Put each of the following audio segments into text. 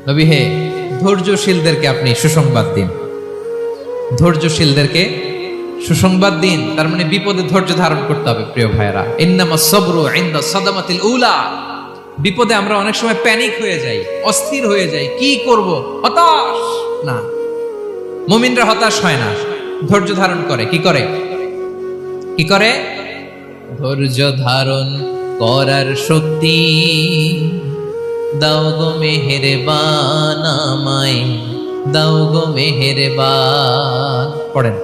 নবী হে, ধৈর্যশীলদেরকে আপনি সুসংবাদ দিন। ধৈর্যশীলদেরকে সুসংবাদ দিন, তার মানে বিপদে ধৈর্য ধারণ করতে হবে। প্রিয় ভাইয়েরা, ইন্নামাস সাবরু ইনদা সাদামাতিল উলা। বিপদে আমরা অনেক সময় প্যানিক হয়ে যাই, অস্থির হয়ে যাই, কি করব, হতাশ না। মুমিনরা হতাশ হয় না, ধৈর্য ধারণ করে। কি করে? কি করে? ধৈর্য ধারণ করার শক্তি দাও গো মেহেরবান আমায়, দাও গো মেহেরবান। পড়েন,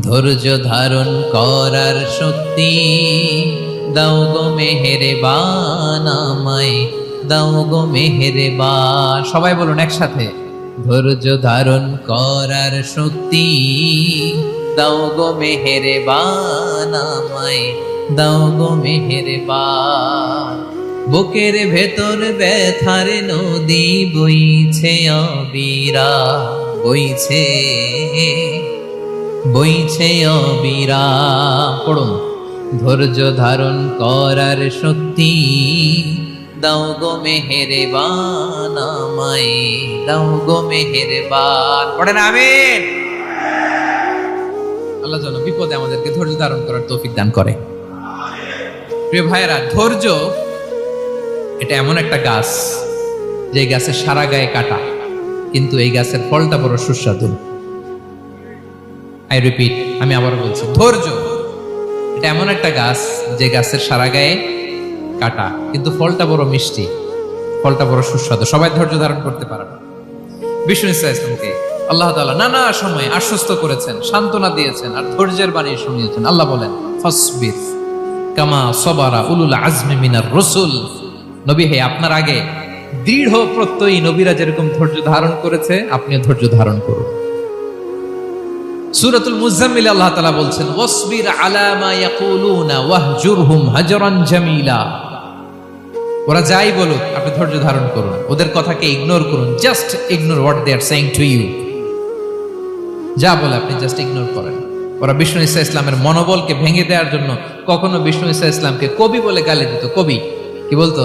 ধৈর্য ধারণ করার শক্তি দাও গো মেহেরবান আমায়, দাও গো মেহেরবান। সবাই বলুন একসাথে, ধৈর্য ধারণ করার শক্তি দাও গো মেহেরবান আমায়, দাও গো মেহেরবান। বুকের ভেতর ব্যথার নদী বইছে অবিরা, বইছে বইছে অবিরা। পড়ুন, ধৈর্য ধারণ করার শক্তি দাও গো মেহেরবান আমায়, দাও গো মেহেরবান। পড়েন আমিন। আল্লাহ যেন বিপদে আমাদেরকে ধৈর্য ধারণ করার তৌফিক দান করে। প্রিয় ভাইয়েরা, ধৈর্য এটা এমন একটা গাছ, যে গাছের সারা গায়ে কাটা, কিন্তু এই গাছের ফলটা বড় সুস্বাদু। আই রিপিট, আমি আবার বলছি, ধৈর্য এটা এমন একটা গাছ, যে গাছের সারা গায়ে কাটা, কিন্তু ফলটা বড় মিষ্টি, ফলটা বড় সুস্বাদু। সবাই ধৈর্য ধারণ করতে পারে না। বিষ্ণু ইসলামকে আল্লাহ তাআলা নানা সময় আশ্বস্ত করেছেন, সান্ত্বনা দিয়েছেন, আর ধৈর্যের বাণী শুনিয়েছেন। আল্লাহ বলেন, ফাসবির কামা সাবারা উলুল আজমি মিনার রাসূল। নবী হে, আপনার আগে দৃঢ় প্রত্যয়ী নবীরা যেরকম ধৈর্য ধারণ করেছে, আপনিও ধৈর্য ধারণ করুন। সূরাতুল মুজাম্মিল আল্লাহ তাআলা বলছেন, ওয়াসবির আলা মা ইয়াকুলুনা ওয়াহজুরহুম হাজরান জামিলা। ওরা যাই বলুক, আপনি ধৈর্য ধারণ করুন, ওদের কথাকে ইগনোর করুন। Just ignore what they are saying to you. যা বলে আপনি জাস্ট ইগনোর করেন। ওরা বিষ্ণু ঈসা ইসলামের মনোবলকে ভেঙে দেওয়ার জন্য কখনো বিষ্ণু ঈসা ইসলামকে কবি বলে গালি দিত। কবি কি বলতো?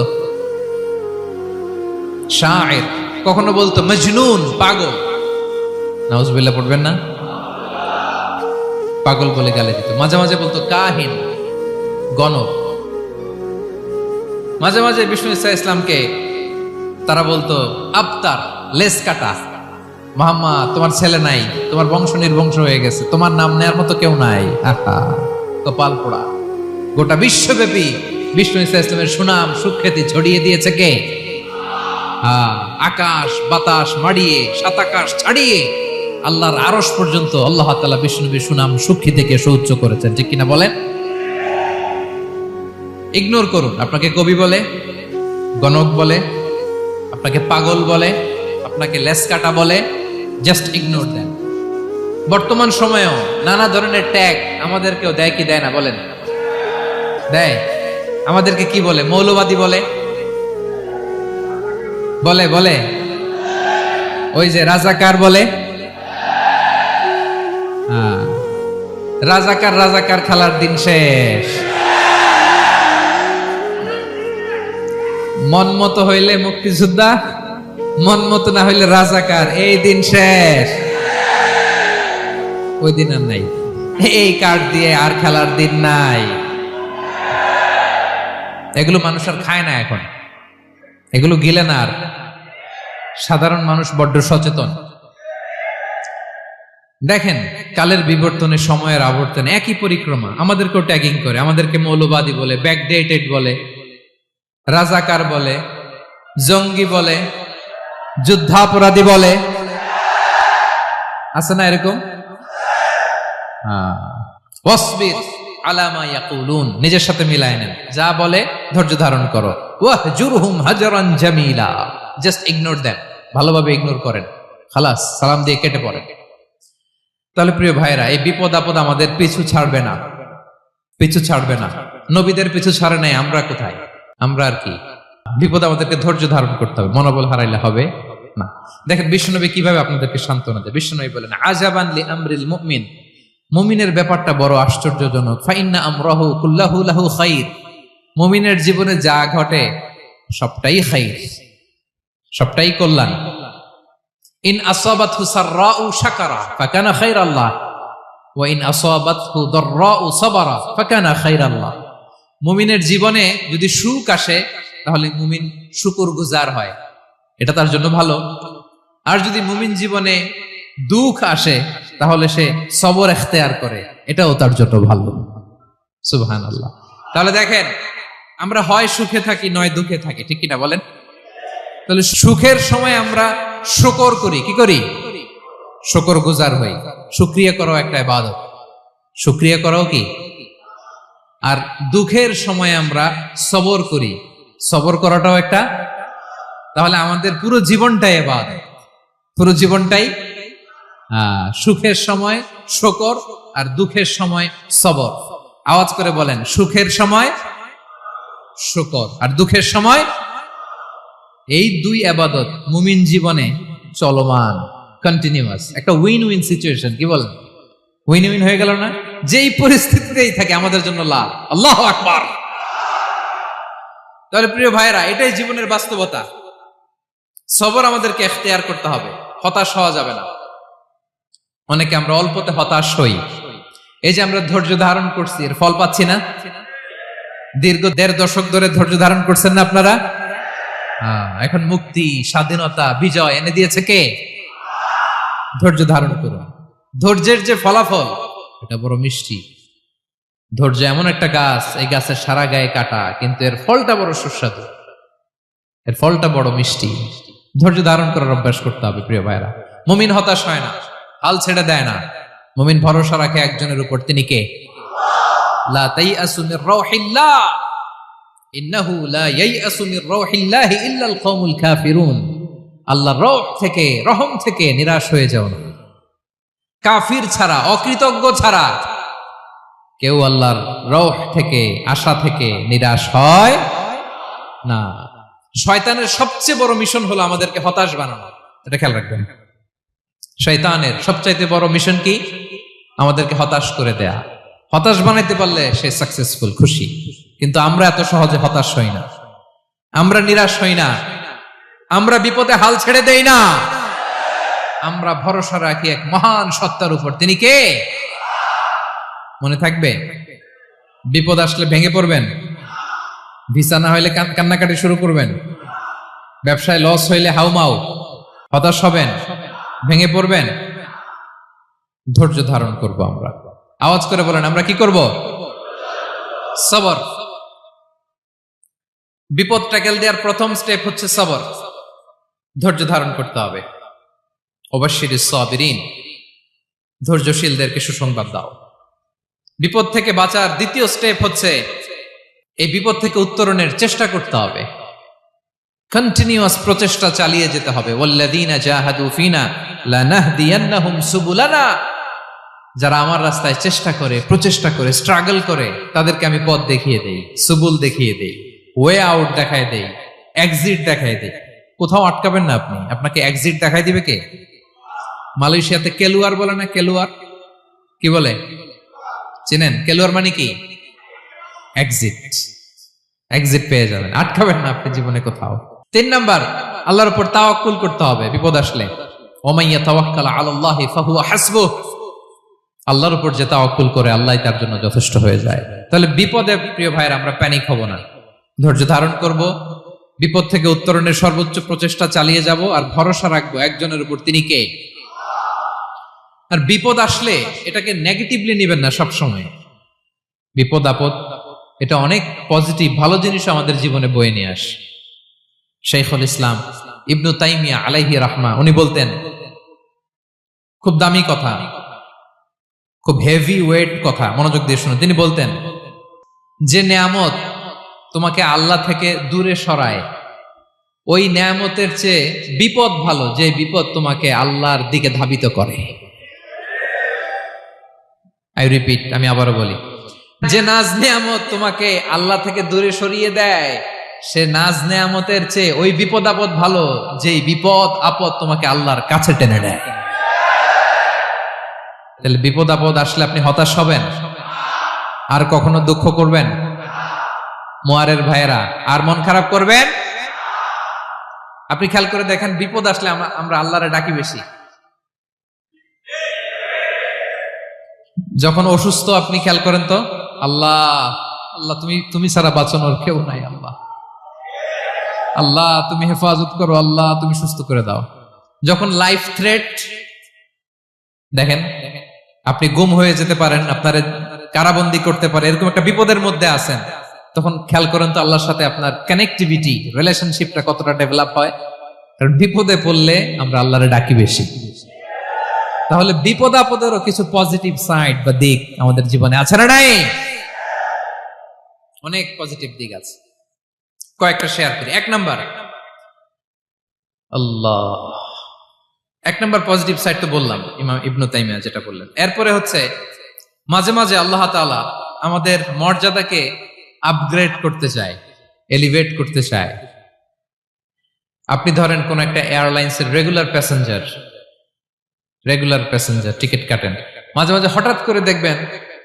শায়ের। কখনো বলতো মজনুন, পাগল। নাউজুবিল্লাহ পড়বেন না? পাগল বলে গালি দিত। মাঝে মাঝে বলতো কাহিন, গণক। মাঝে মাঝে বিষ্ণু ঈসা ইসলামকে তারা বলতো আবতার, লেস কাটা। মুহাম্মদ, তোমার ছেলে নাই, তোমার বংশ নির্বংশ হয়ে গেছে, তোমার নাম নেয়ার মতো কেউ নাই। আহা, কপাল পোড়া। গোটা বিশ্বব্যাপী বিষ্ণু ঈসা ইসলামের সুনাম সুখ্যাতি ছড়িয়ে দিয়েছে কে? আকাশ বাতাস মাড়িয়ে, সাত আকাশ ছাড়িয়ে আল্লাহর আরশ পর্যন্ত আল্লাহ তাআলা বিষ্ণুনবীর সুনাম সুখ্যাতিকে সুউচ্চ করেছেন। ঠিক কিনা বলেন? ইগনোর করুন। আপনাকে কবি বলে, গণক বলে, আপনাকে পাগল বলে, আপনাকে লেসকাটা বলে, জাস্ট ইগনোর দেন। বর্তমান সময়েও নানা ধরনের ট্যাগ আমাদেরকেও দেয় কি দেয় না বলেন? দেয়। আমাদেরকে কি বলে? মৌলবাদী বলে, বলে বলে ওই যে রাজাকার বলে। রাজাকার রাজাকার খেলার দিন শেষ। মন মতো হইলে মুক্তিযোদ্ধা, মন মতো না হইলে রাজাকার, এই দিন শেষ। ওই দিন আর নাই। এই কার্ড দিয়ে আর খেলার দিন নাই। এগুলো মানুষ আর খায় না এখন, এগুলো গিলে না আর। সাধারণ মানুষ বড্ড সচেতন। দেখেন, কালের বিবর্তনে, সময়ের আবর্তনে একই পরিক্রমা আমাদেরকেও ট্যাগিং করে। আমাদেরকে মৌলবাদী বলে, ব্যাকডেটেড বলে, রাজাকার বলে, জঙ্গি বলে, যুদ্ধাপরাধী বলে। আছে না এরকম? ওয়াসবির আলা মা ইয়াকুলুন, নিজের সাথে মিলায় নেন। যা বলে ধৈর্য ধারণ করো। ওয়াহজুরহুম হাজরান জামিলা, জাস্ট ইগনোর দেন, ভালোভাবে ইগনোর করেন, খালাস, সালাম দিয়ে কেটে পড়েন। তাহলে প্রিয় ভাইরা, এই বিপদ আপদ আমাদের পিছু ছাড়বে না, পিছু ছাড়বে না। নবীদের পিছু ছাড়ে নাই, আমরা কোথায়? আমরা আর কি? বিপদ আমাদেরকে ধৈর্য ধারণ করতে হবে, মনোবল হারাইলে হবে না। দেখেন বিশ্বনবী কিভাবে আপনাদেরকে সান্ত্বনা দেয়। বিশ্বনবী বলেন, আজাবান লি আমরিল মুমিন, মুমিনের ব্যাপারটা বড় আশ্চর্যজনক। ফাইন্না আমরাহু কুল্লাহু লাহু খাইর, মুমিনের জীবনে যা ঘটে সবটাই খাইর, সবটাই কল্যাণ। ইন আসাবাতহু সাররাউ শাকারা ফাকানা খায়রাল্লাহ ওয়া ইন আসাবাতহু দাররাউ সাবারা ফাকানা খায়রাল্লাহ। মুমিনের জীবনে যদি সুখ আসে তাহলে মুমিন শুকরগুজার হয়, এটা তার জন্য ভালো। আর যদি মুমিন জীবনে দুঃখ আসে তাহলে সে সবর ইখতিয়ার করে, এটাও তার জন্য ভালো। সুবহানাল্লাহ। তাহলে দেখেন, আমরা হয় সুখে থাকি নয় দুঃখে থাকি, ঠিক কিনা বলেন? তাহলে সুখের সময় আমরা শুকর করি, কি করি? শুকরগুজার হই। শুকরিয়া করাও একটা ইবাদত, শুকরিয়া করাও কি? আর দুঃখের সময় আমরা সবর করি, সবর করাটাও একটা। তাহলে আমাদের পুরো জীবনটাই ইবাদত, পুরো জীবনটাই সুখের সময় শুকর আর দুঃখের সময় সবর। আওয়াজ করে বলেন, সুখের সময় শুকর আর দুঃখের সময়। এই দুই ইবাদত মুমিন জীবনে চলমান, কন্টিনিউয়াস, একটা উইন উইন সিচুয়েশন। কি বলেন? উইন উইন হয়ে গেল না? যেই পরিস্থিতিতেই থাকে আমাদের জন্য লাভ। আল্লাহু আকবার। তাহলে প্রিয় ভাইরা, এটাই জীবনের বাস্তবতা। সবর আমাদেরকে ইখতিয়ার করতে হবে, হতাশ হওয়া যাবে না। অনেকে আমরা অল্পতে হতাশ হই। এই যে আমরা ধৈর্য ধারণ করছি, এর ফল পাচ্ছি না? দীর্ঘ 1.5 দশক ধরে ধৈর্য ধারণ করছেন না আপনারা? এখন মুক্তি, স্বাধীনতা, বিজয় এনে দিয়েছে কে? ধৈর্য ধারণ করুন। ধৈর্যের যে ফলাফল, এটা বড় মিষ্টি। ধৈর্য এমন একটা গাছ, এই গাছের সারা গায়ে কাটা, কিন্তু এর ফলটা বড় সুস্বাদু, এর ফলটা বড় মিষ্টি। ধৈর্য ধারণ করার অভ্যাস করতে হবে প্রিয় ভাইরা। মুমিন হতাশ হয় না, হাল ছেড়ে দেয় না। মুমিন ভরসা রাখে একজনের উপর, তিনি কে? লা তাইআসু মির রাউহিল্লাহ ইন্নাহু লা ইয়াইআসু মির রাউহিল্লাহি ইল্লাল কওমুল কাফিরুন। আল্লাহর রহ থেকে, রহম থেকে নিরাশ হয়ে যাও না। কাফির ছাড়া, অকৃতজ্ঞ ছাড়া কেউ আল্লাহর রহ থেকে, আশা থেকে নিরাশ হয় না। শয়তানের সবচেয়ে বড় মিশন হলো আমাদেরকে হতাশ বানানো, এটা খেয়াল রাখবেন। শয়তানের সবচাইতে বড় মিশন কি? আমাদেরকে হতাশ করে দেয়া। হতাশ বানাইতে পারলে সে সাকসেসফুল, খুশি। কিন্তু আমরা এত সহজে হতাশ হই না, আমরা নিরাশ হই না, আমরা বিপদে হাল ছেড়ে দেই না। আমরা ভরসা রাখি এক মহান সত্তার উপর, তিনি কে? মনে থাকবে, বিপদ আসলে ভেঙে পড়বেন, ভিসা না হইলে কান্নাকাটি শুরু করবেন, ব্যবসায় লস হইলে হাউমাউ, হতাশ হবেন, ভেঙে পড়বেন। ধৈর্য ধারণ করব আমরা। আওয়াজ করে বলেন, আমরা কি করব? সবর। বিপদ ট্যাকেল দেওয়ার প্রথম স্টেপ হচ্ছে সবর, ধৈর্য ধারণ করতে হবে। ওয়াবাশশিরিস সাবিরিন, ধৈর্যশীলদেরকে সুসংবাদ দাও। বিপদ থেকে বাঁচার দ্বিতীয় স্টেপ হচ্ছে এই বিপদ থেকে উত্তরণের চেষ্টা করতে হবে। কন্টিনিউয়াস প্রচেষ্টা চালিয়ে যেতে হবে। ওয়াল্লাযীনা জাহাদু ফিনা লানাহদিয়ান্নাহুম সুবুলানা। যারা আমার রাস্তায় চেষ্টা করে, প্রচেষ্টা করে, স্ট্রাগল করে, তাদেরকে আমি পথ দেখিয়ে দেই, সুবুল দেখিয়ে দেই, ওয়ে আউট দেখায় দেই, এক্সিট দেখায় দেই। কোথাও আটকাবেন না আপনি, আপনাকে এক্সিট দেখাই দিবে কে? মালয়েশিয়াতে কেলুয়ার বলে না? কেলুয়ার কি বলে চেনেন? কেলুয়ার মানে কি? এক্সিট। এক্সিট পেয়ে যাবেন, আটকাবেন না আপনি জীবনে কোথাও। 3 নাম্বার, আল্লাহর উপর তাওয়াক্কুল করতে হবে বিপদ আসলে। ওমাইয়া তাওয়াক্কাল আলাল্লাহি ফাহুয়া হাসবুহ। আল্লাহর উপর যে তাওয়াক্কুল করে, আল্লাহই তার জন্য যথেষ্ট হয়ে যায়। তাহলে বিপদে প্রিয় ভাইরা আমরা প্যানিক হব না, ধৈর্য ধারণ করব, বিপদ থেকে উত্তরণের সর্বোচ্চ প্রচেষ্টা চালিয়ে যাব, আর ভরসা রাখবো একজনের উপর, তিনি কে? আর বিপদ আসলে এটাকে নেগেটিভলি নেবেন না সব সময়। বিপদ আপদ এটা অনেক পজিটিভ, ভালো জিনিস আমাদের জীবনে বয়ে নিয়ে আসে। শাইখুল ইসলাম ইবনু তাইমিয়া আলাইহি রাহমা, উনি বলতেন, খুব দামি কথা, খুব হেভি ওয়েট কথা, মনোযোগ দিয়ে শুনুন। তিনি বলতেন, যে নেয়ামত তোমাকে আল্লাহ থেকে দূরে সরায়, ওই নেয়ামতের চেয়ে বিপদ ভালো, যে বিপদ তোমাকে আল্লাহর দিকে ধাবিত করে। আই রিপিট, আমি আবারও বলি, যে নাজ নেয়ামত তোমাকে আল্লাহ থেকে দূরে সরিয়ে দেয়, সে নাজ নেয়ামতের চেয়ে ওই বিপদ আপদ ভালো, যেই বিপদ আপদ তোমাকে আল্লাহর কাছে টেনে নেয়। তাহলে বিপদ আপদ আসলে আপনি হতাশ হবেন? আর কখনো দুঃখ করবেন? মোয়ারের ভাইয়েরা, আর মন খারাপ করবেন? আপনি খেয়াল করে দেখেন, বিপদ আসলে আমরা আল্লাহরে ডাকি বেশি। যখন অসুস্থ আপনি খেয়াল করেন তো, আল্লাহ আল্লাহ তুমি ছাড়া বাঁচানোর কেউ নাই, আল্লাহ আল্লাহ তুমি হেফাজত করো, আল্লাহ তুমি সুস্থ করে দাও। যখন লাইফ থ্রেট, দেখেন আপনি গুম হয়ে যেতে পারেন, আপনার কারাবন্দি করতে পারে, এরকম একটা বিপদের মধ্যে আছেন, তখন খেয়াল করেন তো আল্লাহর সাথে আপনার কানেক্টিভিটি, রিলেশনশিপটা কতটা ডেভেলপ হয়। কারণ বিপদে পড়লে আমরা আল্লাহরে ডাকি বেশি। তাহলে বিপদ আপদেরও কিছু পজিটিভ সাইড বা দিক আমাদের জীবনে আছে না নাই? অনেক পজিটিভ দিক আছে, কয়েকটা শেয়ার করি। এক নাম্বার পজিটিভ সাইড তো বললাম, ইমাম ইবনু তাইমিয়া যেটা বললেন। এরপরে হচ্ছে মাঝে মাঝে আল্লাহ তাআলা আমাদের মর্যাদাকে আপগ্রেড করতে চায়, এলিভেট করতে চায়। আপনি ধরেন কোন একটা এয়ারলাইন্সের রেগুলার প্যাসেঞ্জার টিকিট কাটেন, মাঝে মাঝে হঠাৎ করে দেখবেন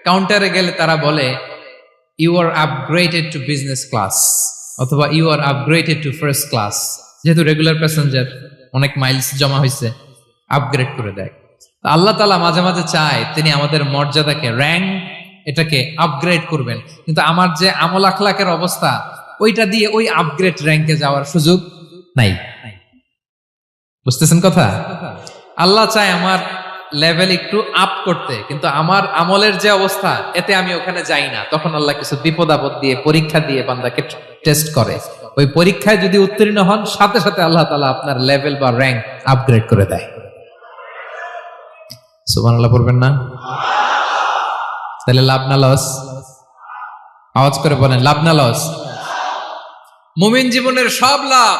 কাউন্টারে গেলে তারা বলে you are upgraded to business class, অথবা you are upgraded to first class. যেহেতু রেগুলার প্যাসেঞ্জার, অনেক মাইলস জমা হয়েছে, আপগ্রেড করে দেয়। আল্লাহ তাআলা মাঝে মাঝে চায় তিনি আমাদের মর্যাদাকে, র্যাঙ্ক, এটাকে আপগ্রেড করবেন। কিন্তু আমার যে আমল আখলাকের অবস্থা, ওইটা দিয়ে ওই আপগ্রেড র্যাঙ্কে যাওয়ার সুযোগ নাই। বুঝতেছেন কথা? আল্লাহ চায় আমার লেভেল একটু আপ করতে, কিন্তু আমার আমলের যে অবস্থা, এতে আমি ওখানে যাই না। তখন আল্লাহ কিছু বিপদ আপদ দিয়ে, পরীক্ষা দিয়ে বান্দাকে টেস্ট করে। ওই পরীক্ষায় যদি উত্তীর্ণ হন, সাথে সাথে আল্লাহ তাআলা আপনার লেভেল বা র্যাঙ্ক আপগ্রেড করে দেয়। সুবহানাল্লাহ পড়বেন না? তাহলে লাভ না লস? আওয়াজ করে বলেন, লাভ না লস? মুমিন জীবনের সব লাভ।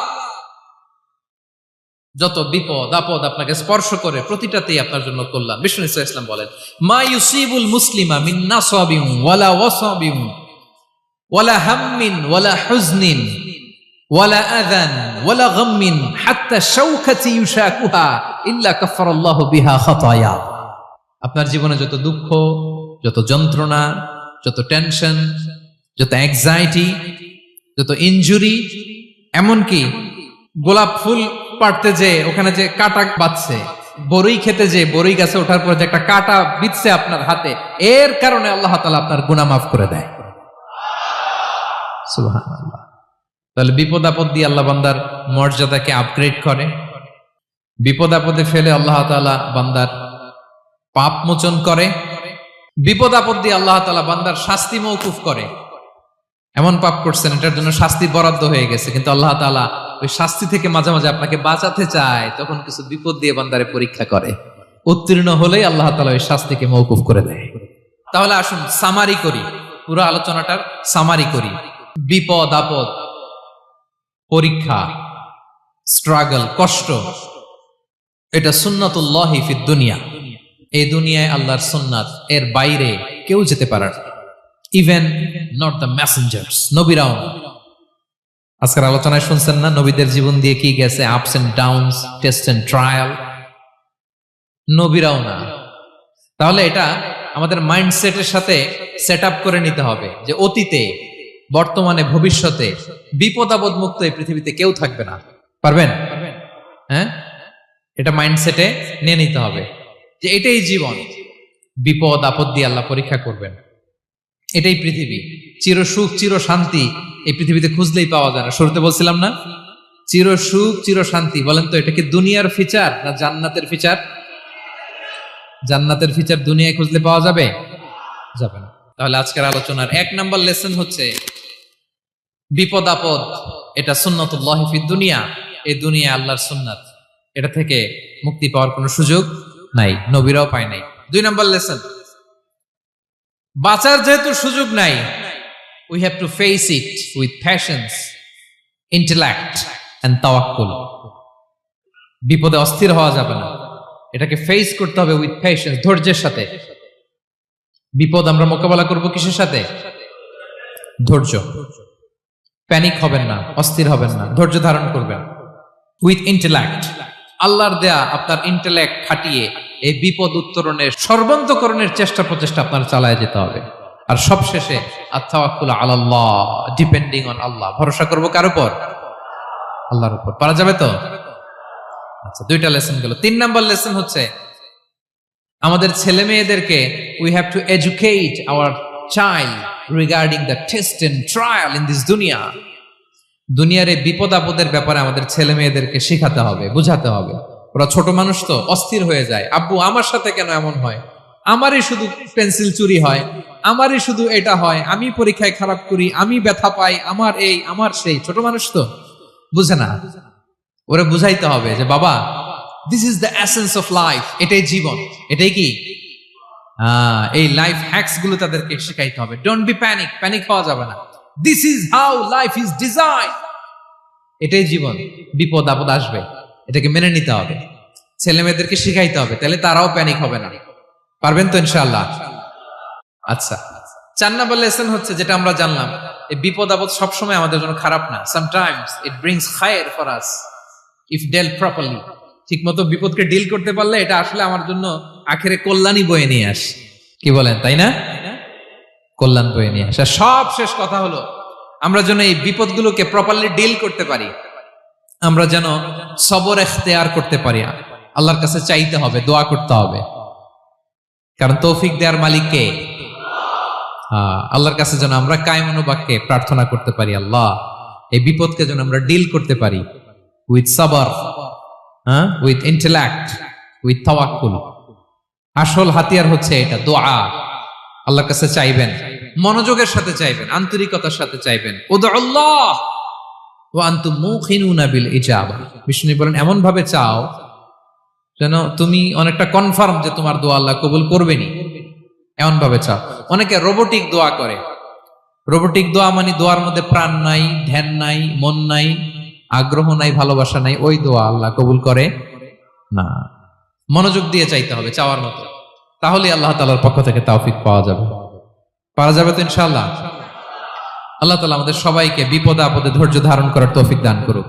যত বিপদ আপদ আপনাকে স্পর্শ করে, প্রতিটাতেই আপনার জন্য কল্যাণ। বিষ্ণু ইসলাম বলেন, মা ইউসিবুল মুসলিমা মিন নাসাবিন ওয়ালা ওয়াসাবিন ওয়ালা হাম্মিন ওয়ালা হুজনিন ওয়ালা আযান ওয়ালা গাম্মিন হাত্তা শাওকাতি ইউশাকুহা ইল্লা কাফফারাল্লাহু বিহা খাতায়া। আপনার জীবনে যত দুঃখ, যত যন্ত্রণা, যত টেনশন, যত অ্যাংজাইটি, যত ইনজুরি, এমনকি গোলাপ ফুল পাড়তে যে ওখানে যে কাটা বাঁধছে, বরই খেতে যে বরই গাছে ওঠার পরে যে একটা কাটা বিঁধছে আপনার হাতে, এর কারণে আল্লাহ তাআলা আপনার গুনাহ মাফ করে দেয়। সুবহানাল্লাহ। তাহলে বিপদ আপদ দিয়ে আল্লাহ বান্দার মর্যাদাকে আপগ্রেড করে। বিপদ আপদে ফেলে আল্লাহ তাআলা বান্দার পাপ মোচন করে। বিপদ আপদ দিয়ে আল্লাহ তাআলা বান্দার শাস্তি মওকুফ করে। এমন পাপ করছেন, এটার জন্য শাস্তি বরাদ্দ হয়ে গেছে, কিন্তু আল্লাহ তাআলা ওই শাস্তি থেকে মাঝে মাঝে আপনাকে বাঁচাতে চায়, তখন কিছু বিপদ দিয়ে বান্দারে পরীক্ষা করে। উত্তীর্ণ হলেই আল্লাহ তাআলা ওই শাস্তিকে মওকুফ করে দেয়। তাহলে আসুন সামারি করি, পুরো আলোচনাটার সামারি করি। বিপদ আপদ, পরীক্ষা, স্ট্রাগল, কষ্ট, এটা সুন্নাতুল্লাহি ফিদ দুনিয়া। এই দুনিয়ায় আল্লাহর সুন্নাত, এর বাইরে কেউ যেতে পারে না। ইভেন নট দ্য মেসেঞ্জার্স, নবীরাও না। আজকের আলোচনায় শুনছেন না নবীদের জীবন দিয়ে কি গেছে, ups and downs, test and trial, নবীরাও না। তাহলে এটা আমাদের মাইন্ডসেটের সাথে সেট আপ করে নিতে হবে যে অতীতে, বর্তমানে, ভবিষ্যতে বিপদ আপদ মুক্ত এই পৃথিবীতে কেউ থাকবে না। পারবেন? হ্যাঁ, এটা মাইন্ডসেটে নিয়ে নিতে হবে যে এটাই জীবন, বিপদ আপদ দিয়ে আল্লাহ পরীক্ষা করবেন। এটাই পৃথিবী। চির সুখ, চির শান্তি এই পৃথিবীতে খুঁজলেই পাওয়া যায় না। শুরুতে বলছিলাম না, চির সুখ, চির শান্তি। বলেন তো, এটা কি দুনিয়ার ফিচার না জান্নাতের ফিচার? জান্নাতের ফিচার দুনিয়ায় খুঁজলে পাওয়া যাবে? যাবে না। তাহলে আজকের আলোচনার 1 নাম্বার লেসন হচ্ছে বিপদ আপদ এটা সুন্নাতুল্লাহি ফিদ দুনিয়া। এই দুনিয়া আল্লাহর সুন্নাত, এটা থেকে মুক্তি পাওয়ার কোনো সুযোগ নাই, নবীরাও পায় নাই। 2 নাম্বার লেসন, বাঁচার যেহেতু সুযোগ নাই, we have to face it with patience, intellect and tawakkul. বিপদে অস্থির হওয়া যাবে না, এটাকে ফেস করতে হবে উইথ পেশেন্স, ধৈর্যের সাথে। বিপদ আমরা মোকাবেলা করব কিসের সাথে? ধৈর্য। প্যানিক হবেন না, অস্থির হবেন না, ধৈর্য ধারণ করবেন। উইথ ইন্টেলেক্ট, আল্লাহর দেয়া আপনার ইন্টেলেক্ট খাটিয়ে এই বিপদ উত্তরণের, সর্বান্তকরণের চেষ্টা প্রচেষ্টা আপনার চালায় যেতে হবে। আর সবশেষে আত-তাওয়াক্কুল আলাল্লাহ, ডিপেন্ডিং অন আল্লাহ, ভরসা করব কার উপর? আল্লাহর উপর। পারা যাবে তো? আচ্ছা, দুইটা লেসন গেল। 3 নাম্বার লেসন হচ্ছে আমাদের ছেলে মেয়েদেরকে we have to educate our child regarding the test and trial in this দুনিয়া। দুনিয়ার এই বিপদ আপদের ব্যাপারে আমাদের ছেলে মেয়েদেরকে শেখাতে হবে, বুঝাতে হবে। ওরা ছোট মানুষ তো অস্থির হয়ে যায়, আব্বু আমার সাথে কেন এমন হয়, আমারই শুধু পেন্সিল চুরি হয়, আমারই শুধু এটা হয়, আমি পরীক্ষায় খারাপ করি, আমি ব্যথা পাই, আমার এই আমার সেই। ছোট মানুষ তো বুঝে না। ওরা বুঝাইতে হবে যে বাবা, this is the essence of life, এটাই জীবন, এটাই কি এই লাইফ হ্যাকস গুলো তাদেরকে শেখাইতে হবে। ডোন্ট বি প্যানিক, প্যানিক হওয়া যাবে না। This is how life is design, এটাই জীবন, বিপদ আপদ আসবে, এটাকে মেনে নিতে হবে। ছেলে মেয়েদেরকে শিখাইতে হবে, তাহলে তারাও প্যানিক হবে না। পারবেন তো ইনশাআল্লাহ? আচ্ছা, 4 নাম্বার লেসন হচ্ছে যেটা আমরা জানলাম, এই বিপদ আপদ সবসময় আমাদের জন্য খারাপ না। সামটাইমস ইট ব্রিংস খায়ের for us if dealt properly. ঠিক মতো বিপদকে ডিল করতে পারলে এটা আসলে আমার জন্য আখেরে কল্যাণই বয়ে নিয়ে আসে। কি বলেন, তাই না? কল্যাণ বয়ে নিয়ে আসে। সব শেষ কথা হলো, আমরা যেন এই বিপদগুলোকে প্রপারলি ডিল করতে পারি, আমরা যেন সবর ইখতিয়ার করতে পারি। আল্লাহর কাছে চাইতে হবে, দোয়া করতে হবে, কারণ তৌফিক দেওয়ার মালিক কে? আল্লাহর কাছে যেন আমরা কায়মনোবাক্যে প্রার্থনা করতে পারি, আল্লাহ এই বিপদকে যেন আমরা ডিল করতে পারি উইথ সাবর, উইথ ইন্টেলেক্ট, উইথ তাওয়াক্কুল। আসল হাতিয়ার হচ্ছে এটা, দোয়া। আল্লাহর কাছে চাইবেন, মনোযোগের সাথে চাইবেন, আন্তরিকতার সাথে চাইবেন। উদউল্লাহ ওয়া আনতুম মুকিনুনা বিল ইজাবা। বিষ্ণু বলেন এমন ভাবে চাও যেন তুমি অনেকটা কনফার্ম যে তোমার দোয়া আল্লাহ কবুল করবেনই, এমন ভাবে চাও। অনেকে রোবোটিক দোয়া করে। রোবোটিক দোয়া মানে দোয়ার মধ্যে প্রাণ নাই, ধ্যান নাই, মন নাই, আগ্রহ নাই, ভালোবাসা নাই। ওই দোয়া আল্লাহ কবুল করে না। মনোযোগ দিয়ে চাইতে হবে চাওয়ার মতো, তাহলে আল্লাহ তাআলার পক্ষ থেকে তৌফিক পাওয়া যাবে। পারা যাবে তো ইনশাআল্লাহ? আল্লাহ তাআলা আমাদের সবাইকে বিপদে আপদে ধৈর্য ধারণ করার তৌফিক দান করুক।